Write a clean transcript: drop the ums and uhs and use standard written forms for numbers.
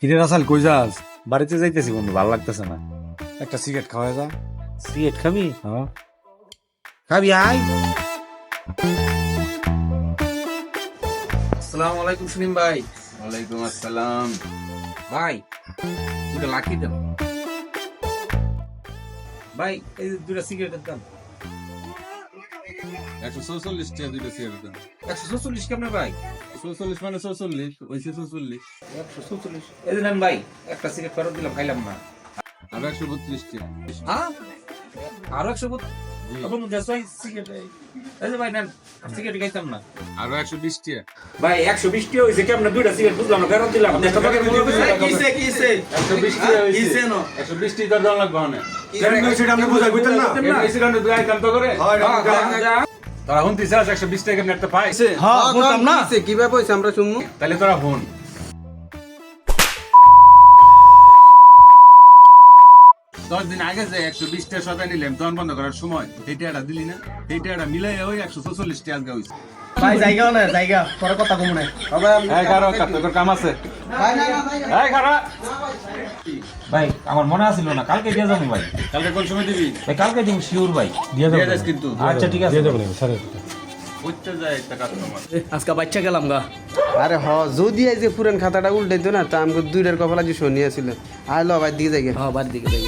কিরে রাসাল কই যাস? বাড়িতে যাইতেছি বন্ধু, ভালো লাগতেছে না। একটা সিগারেট খাওয়া যা। সিগারেট খাবি? হ্যাঁ খাবি আয়। আসসালামু আলাইকুম সুনিম ভাই। ওয়ালাইকুম আসসালাম। ভাই দুটো লাঠি দেন ভাই, এই যে দুটা সিগারেটের দাম 144 টাকা দুইটা সিগারেট দাম। 144 কেমন ভাই? 44 মানে 44 ওইছে 44। 144 এই যে নেন ভাই, একটা সিগারেট ফেরত দিলাম, খাইলাম না। আর 132 টাকা। হ্যাঁ আরো 100 জি। এখন দেশাই সিগারেট এই যে ভাই নেন, সিগারেট খাইতাম না আর 120 টাকা। ভাই। 120 টা হইছে কেমন? দুইটা সিগারেট বুঝলাম না, ফেরত দিলাম। আপনি একটা টাকা মূল্য দিছেন। কিসে 120 টাকা হইছে। কিসে নো? 120 টাকা দাম লাগবে না। কেমনে সেটা আপনি বুঝাই বুঝতেন না? এই সিগারেট দুই আইটেম তো করে। হয় তোরা হুন দিছাস 120 টাকা কেমনে একটা পাই? হ্যাঁ বলতাম না কিভাবে পয়সা আমরা শুনমু তাহলে তোরা হুন। 10 দিন আগে যে 120 টাকা সবাই নিলাম তখন বন্ধ করার সময় এই টাকাটা দিলি না, এই টাকাটা মিলাই ওই 144 টাকা আজকে হইছে। ভাই জায়গাও না জায়গা পরে কথা কমু না এই খারাপ কাটতে তোর কাম আছে। ভাই না না ভাই এই খারাপ ভাই আমার মনে আছিল না, কালকে দিয়ে যাবো ভাই। কালকে কোন সময় দিবি? ভাই কালকে দিব শিওর ভাই। দিয়ে দিয়ে দেবো যাস কিন্তু আচ্ছা ঠিক আছে। দিয়ে দেবো স্যার। উঠতে যায় একটা কাস্টমার। আজকে বাচ্চা গেলাম গা। আরে হ যদি এই যে পুরান খাতাটা উল্টাইতো না তা আমাকে দুইটার কপালা যে শনি আছিল আইলো ভাই দিয়ে যাই হ্যাঁ বাড়ির দিকে যাই।